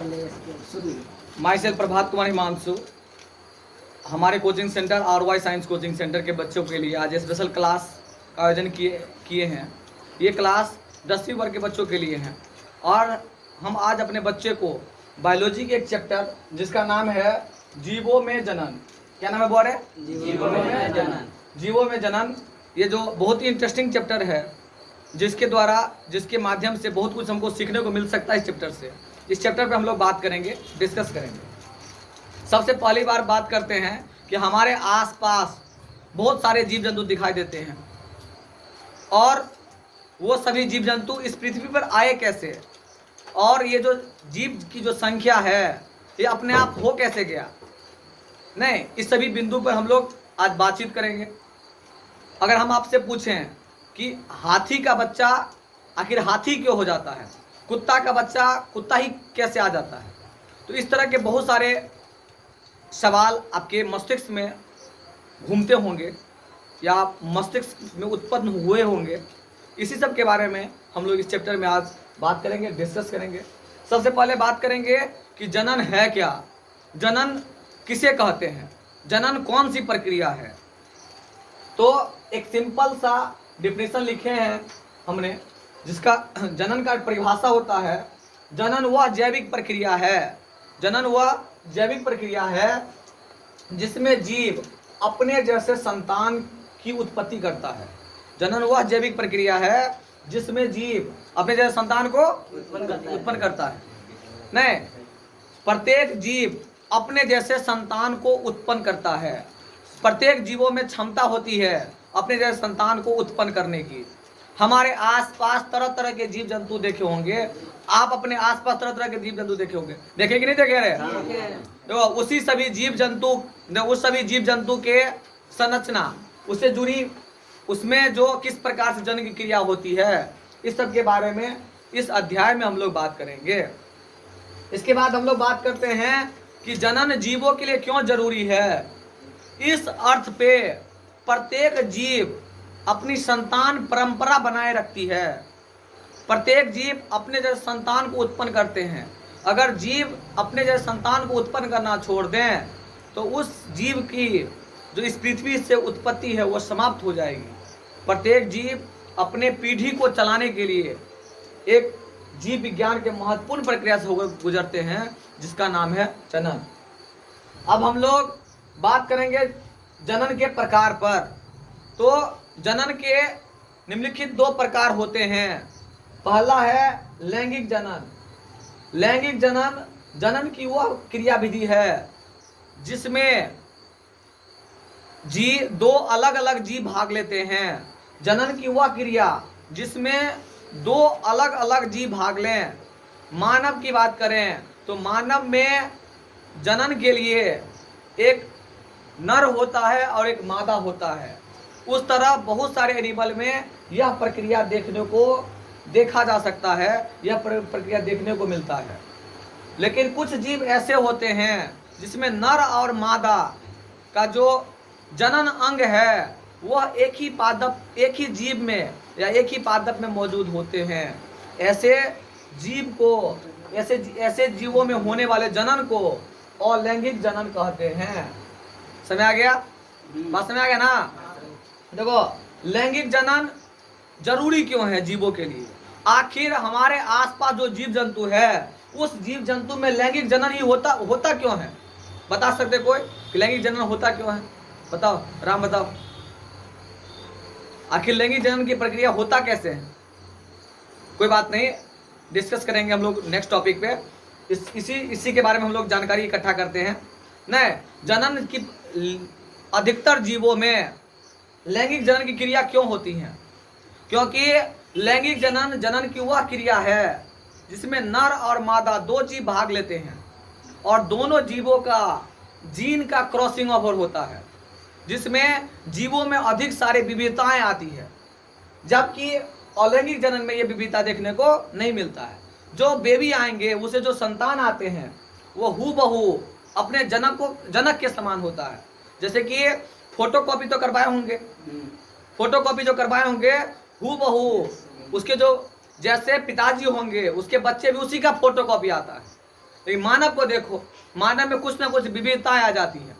My self Prabhat Kumar Himanshu. हमारे coaching centre RY science coaching centre के बच्चों के लिए आज स्पेशल क्लास का आयोजन किए हैं। ये क्लास 10वीं वर्ग के बच्चों के लिए हैं और हम आज अपने बच्चे को बायोलॉजी के एक चैप्टर जिसका नाम है जीवों में जनन, क्या नाम है बोल रहे? जीवों में जनन। जीवों में जनन ये जो बहुत ही इंटरेस्टिंग चैप्टर है, जिसके माध्यम से बहुत कुछ हमको सीखने को मिल सकता है। इस चैप्टर से, इस चैप्टर पे हम लोग बात करेंगे, डिस्कस करेंगे। सबसे पहली बार बात करते हैं कि हमारे आसपास बहुत सारे जीव जंतु दिखाई देते हैं और वो सभी जीव जंतु इस पृथ्वी पर आए कैसे, और ये जो जीव की जो संख्या है ये अपने आप हो कैसे गया। नहीं, इस सभी बिंदु पर हम लोग आज बातचीत करेंगे। अगर हम आपसे पूछें कि हाथी का बच्चा आखिर हाथी क्यों हो जाता है, कुत्ता का बच्चा कुत्ता ही कैसे आ जाता है, तो इस तरह के बहुत सारे सवाल आपके मस्तिष्क में घूमते होंगे या मस्तिष्क में उत्पन्न हुए होंगे। इसी सब के बारे में हम लोग इस चैप्टर में आज बात करेंगे, डिस्कस करेंगे। सबसे पहले बात करेंगे कि जनन है क्या, जनन किसे कहते हैं, जनन कौन सी प्रक्रिया है। तो एक सिंपल सा डिफिनेशन लिखे हैं हमने, जिसका जनन का परिभाषा होता है, जनन वह जैविक प्रक्रिया है, जनन वह जैविक प्रक्रिया है जिसमें जीव अपने जैसे संतान की उत्पत्ति करता है। जनन वह जैविक प्रक्रिया है जिसमें जीव अपने जैसे संतान को उत्पन्न करता है। नहीं, प्रत्येक जीव अपने जैसे संतान को उत्पन्न करता है। प्रत्येक जीवों में क्षमता होती है अपने जैसे संतान को उत्पन्न करने की। हमारे आसपास तरह तरह के जीव जंतु देखे होंगे, आप अपने आसपास तरह तरह के जीव जंतु देखे होंगे, देखे कि नहीं देखे रहे? तो उस सभी जीव जंतु के संरचना, उससे जुड़ी, उसमें जो किस प्रकार से जन्म की क्रिया होती है, इस सब के बारे में इस अध्याय में हम लोग बात करेंगे। इसके बाद हम लोग बात करते हैं कि जनन जीवों के लिए क्यों जरूरी है। इस अर्थ पे प्रत्येक जीव अपनी संतान परंपरा बनाए रखती है। प्रत्येक जीव अपने जैसे संतान को उत्पन्न करते हैं। अगर जीव अपने जैसे संतान को उत्पन्न करना छोड़ दें तो उस जीव की जो इस पृथ्वी से उत्पत्ति है वो समाप्त हो जाएगी। प्रत्येक जीव अपने पीढ़ी को चलाने के लिए एक जीव विज्ञान के महत्वपूर्ण प्रक्रिया से गुजरते हैं, जिसका नाम है जनन। अब हम लोग बात करेंगे जनन के प्रकार पर। तो जनन के निम्नलिखित 2 प्रकार होते हैं। पहला है लैंगिक जनन। लैंगिक जनन जनन की वह क्रिया विधि है जिसमें 2 अलग अलग जीव भाग लेते हैं। जनन की वह क्रिया जिसमें 2 अलग अलग जीव भाग लें। मानव की बात करें तो मानव में जनन के लिए एक नर होता है और एक मादा होता है। उस तरह बहुत सारे एनिमल में यह प्रक्रिया देखा जा सकता है, यह प्रक्रिया देखने को मिलता है। लेकिन कुछ जीव ऐसे होते हैं जिसमें नर और मादा का जो जनन अंग है वह एक ही जीव में या एक ही पादप में मौजूद होते हैं। ऐसे जीवों में होने वाले जनन को अलैंगिक जनन कहते हैं। समझ आ गया? बात समझ आ गया ना? देखो, लैंगिक जनन जरूरी क्यों है जीवों के लिए। आखिर हमारे आसपास जो जीव जंतु है उस जीव जंतु में लैंगिक जनन ही होता क्यों है? बता सकते कोई कि लैंगिक जनन होता क्यों है? बताओ, राम बताओ, आखिर लैंगिक जनन की प्रक्रिया होता कैसे है? कोई बात नहीं, डिस्कस करेंगे हम लोग नेक्स्ट टॉपिक पे। इसी के बारे में हम लोग जानकारी इकट्ठा करते हैं। नहीं, जनन की अधिकतर जीवों में लैंगिक जनन की क्रिया क्यों होती है? क्योंकि लैंगिक जनन की वह क्रिया है जिसमें नर और मादा 2 जीव भाग लेते हैं और दोनों जीवों का जीन का क्रॉसिंग ओवर होता है, जिसमें जीवों में अधिक सारी विविधताएं आती है। जबकि अलैंगिक जनन में ये विविधता देखने को नहीं मिलता है। जो बेबी आएंगे, उसे जो संतान आते हैं वो हूबहू अपने जनक के समान होता है। जैसे कि फोटोकॉपी तो करवाए होंगे, फोटोकॉपी जो करवाए होंगे हूबहू उसके जो जैसे पिताजी होंगे उसके बच्चे भी उसी का फोटोकॉपी आता है। लेकिन मानव को देखो, मानव में कुछ ना कुछ विविधताएं आ जाती है।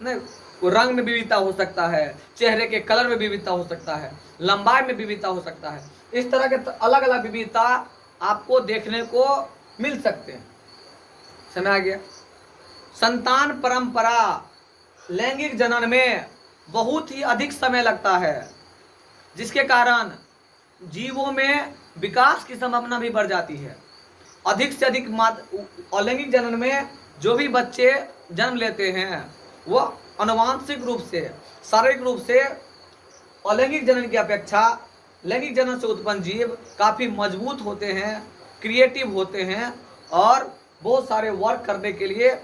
नहीं, वो रंग में विविधता हो सकता है, चेहरे के कलर में विविधता हो सकता है, लंबाई में विविधता हो सकता है। इस तरह के अलग अलग विविधता आपको देखने को मिल सकते हैं। समझ आ गया? संतान परंपरा, लैंगिक जनन में बहुत ही अधिक समय लगता है, जिसके कारण जीवों में विकास की संभावना भी बढ़ जाती है। अधिक से अधिक अलैंगिक जनन में जो भी बच्चे जन्म लेते हैं वह आनुवांशिक रूप से, शारीरिक रूप से अलैंगिक जनन की अपेक्षा लैंगिक जनन से उत्पन्न जीव काफ़ी मजबूत होते हैं, क्रिएटिव होते हैं और बहुत सारे वर्क करने के लिए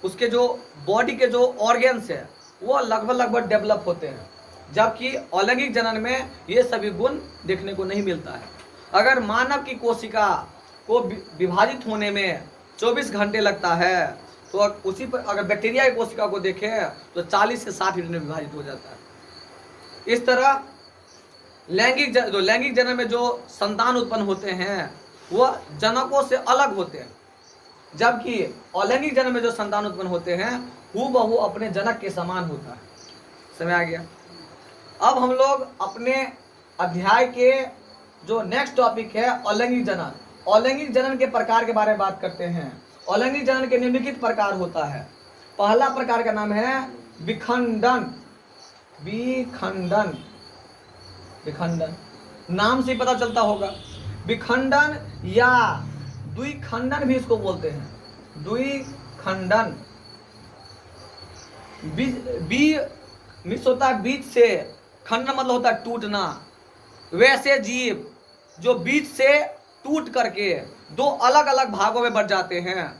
उसके जो बॉडी के जो ऑर्गेन्स है वो लगभग डेवलप होते हैं, जबकि अलैंगिक जनन में ये सभी गुण देखने को नहीं मिलता है। अगर मानव की कोशिका को विभाजित होने में 24 घंटे लगता है, तो उसी पर अगर बैक्टीरिया की कोशिका को देखें तो 40 से 60 मिनट में विभाजित हो जाता है। इस तरह लैंगिक जनन में जो संतान उत्पन्न होते हैं वह जनकों से अलग होते हैं, जबकि अलैंगिक जनन में जो संतान उत्पन्न होते हैं हूबहू अपने जनक के समान होता है। समझ आ गया? अब हम लोग अपने अध्याय के जो नेक्स्ट टॉपिक है अलैंगिक जनन, अलैंगिक जनन के प्रकार के बारे में बात करते हैं। अलैंगिक जनन के निम्नलिखित प्रकार होता है। पहला प्रकार का नाम है विखंडन। विखंडन, विखंडन नाम से ही पता चलता होगा। विखंडन या द्विखंडन भी इसको बोलते हैं। द्विखंडन मिस होता है बीच से, खंडन मतलब होता है टूटना। वैसे जीव जो बीच से टूट करके दो अलग अलग भागों में बढ़ जाते हैं।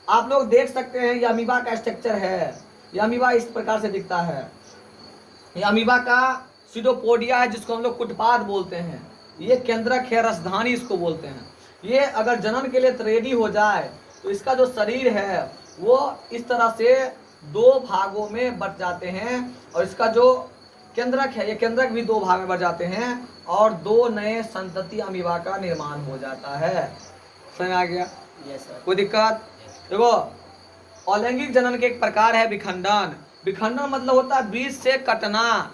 आप लोग देख सकते हैं ये अमीबा का स्ट्रक्चर है। ये अमीबा इस प्रकार से दिखता है। ये अमीबा का सीडोपोडिया है जिसको हम लोग कुटपाद बोलते हैं। ये केंद्रक है, रसधानी इसको बोलते हैं। ये अगर जनन के लिए रेडी हो जाए तो इसका जो शरीर है वो इस तरह से दो भागों में बट जाते हैं और इसका जो केंद्रक है, ये केंद्रक भी दो भाग में बट जाते हैं और दो नए संतति अमीबा का निर्माण हो जाता है। समझ आ गया? Yes sir. कोई दिक्कत? देखो, अलैंगिक जनन के एक प्रकार है विखंडन। विखंडन मतलब होता है बीच से कटना,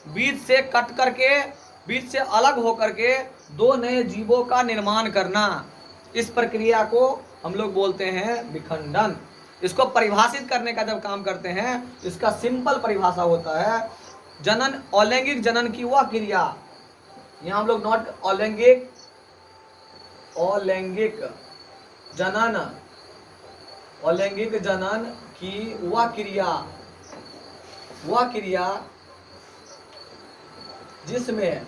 बीच से कट करके, बीच से अलग होकर के दो नए जीवों का निर्माण करना। इस प्रक्रिया को हम लोग बोलते हैं विखंडन। इसको परिभाषित करने का जब काम करते हैं तो इसका सिंपल परिभाषा होता है जनन, अलैंगिक जनन की वह क्रिया, यहाँ हम लोग नोट अलैंगिक जनन, अलैंगिक जनन की वह क्रिया जिसमें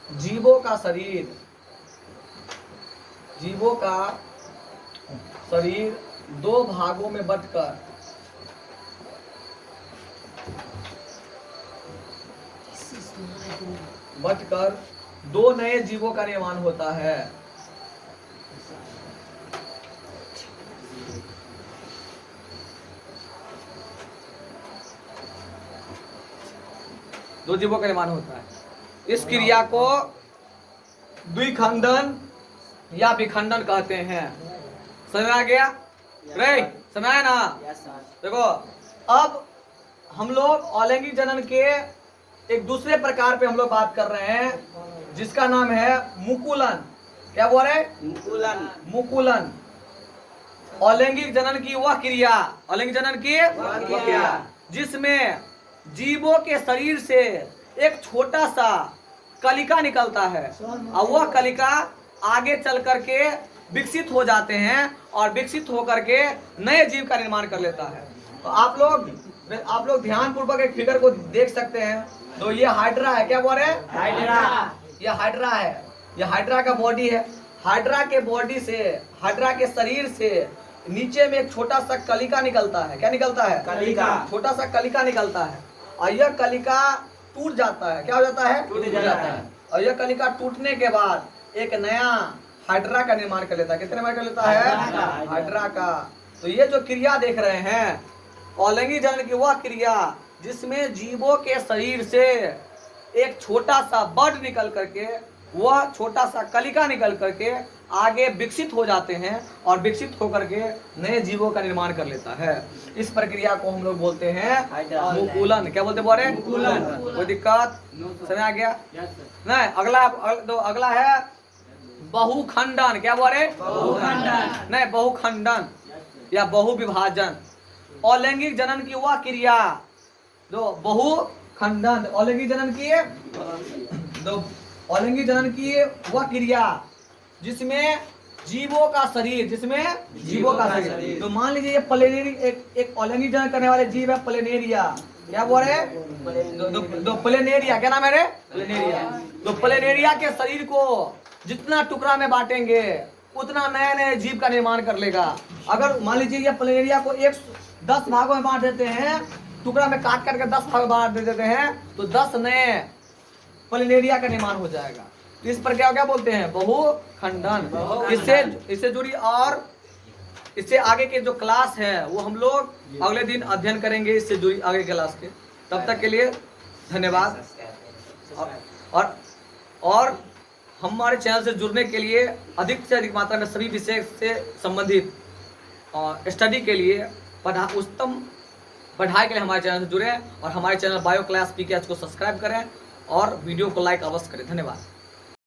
जीवों का शरीर दो भागों में बटकर दो नए जीवों का निर्माण होता है। दो जीवों का निर्माण होता है। इस क्रिया को द्विखंडन या विखंडन कहते हैं। समझ आ गया? रे समझ आया ना? Yes sir. देखो, अब हम लोग अलैंगिक जनन के एक दूसरे प्रकार पे हम लोग बात कर रहे हैं जिसका नाम है मुकुलन। क्या बोल रहे? मुकुलन। मुकुलन अलैंगिक जनन की वह क्रिया, अलैंगिक जनन की वह क्रिया जिसमें जीवों के शरीर से एक छोटा सा कलिका निकलता है और वह कलिका आगे चल करके विकसित हो जाते हैं और विकसित होकर के नए जीव का निर्माण कर लेता है। तो आप लोग ध्यान पूर्वक एक फिगर को देख सकते हैं। तो ये हाइड्रा है। क्या बोल रहे हैं? हाइड्रा। ये हाइड्रा है। ये हाइड्रा का बॉडी है। हाइड्रा के बॉडी से, हाइड्रा के शरीर से नीचे में एक छोटा सा कलिका निकलता है। क्या निकलता है? कलिका। छोटा सा कलिका निकलता है और यह कलिका टूट जाता है। क्या हो जाता है? टूट जाता है। और यह कलिका टूटने के बाद एक नया हाइड्रा का निर्माण कर लेता है। कितने निर्माण कर लेता है? हाइड्रा का। तो ये जो क्रिया देख रहे हैं अलैंगिक जनन की वह क्रिया जिसमें जीवों के शरीर से एक छोटा सा बड निकल करके वह छोटा सा कलिका निकल करके आगे विकसित हो जाते हैं और विकसित होकर के नए जीवों का निर्माण कर लेता है। इस प्रक्रिया को हम लोग बोलते हैं मुकुलन। क्या बोलते बोले? मुकुलन। कोई दिक्कत? समझ आ गया? नहीं, अगला है बहुखंडन। क्या बोले? बहुखंडन। नहीं, बहुखंडन या बहुविभाजन। अलैंगिक जनन की वह क्रिया जो बहुखंडन, अलैंगिक जनन की अलैंगिक जनन की वह क्रिया जिसमें जीवों का शरीर, तो मान लीजिए ये प्लेनेरी एक अलैंगिक जनन करने वाले जीव है प्लेनेरिया। क्या बोल रहे? दो प्लेनेरिया। क्या नाम है रे? प्लेनेरिया। तो प्लेनेरिया के शरीर को जितना टुकड़ा में बांटेंगे उतना नए नए जीव का निर्माण कर लेगा। अगर मान लीजिए ये प्लेनेरिया को 10 भागों में बांट देते हैं, टुकड़ा में काट करके 10 भाग बांट देते हैं, तो 10 नए प्लेनेरिया का निर्माण हो जाएगा। तो इस पर क्या बोलते हैं? बहुखंडन। इससे जुड़ी और इससे आगे के जो क्लास है वो हम लोग अगले दिन अध्ययन करेंगे, इससे जुड़ी आगे क्लास के। तब तक के लिए धन्यवाद। और हमारे चैनल से जुड़ने के लिए अधिक से अधिक मात्रा में सभी विषय से संबंधित स्टडी के लिए उत्तम पढ़ाई के लिए हमारे चैनल से जुड़ें और हमारे चैनल बायो क्लास PKH को सब्सक्राइब करें और वीडियो को लाइक अवश्य करें। धन्यवाद।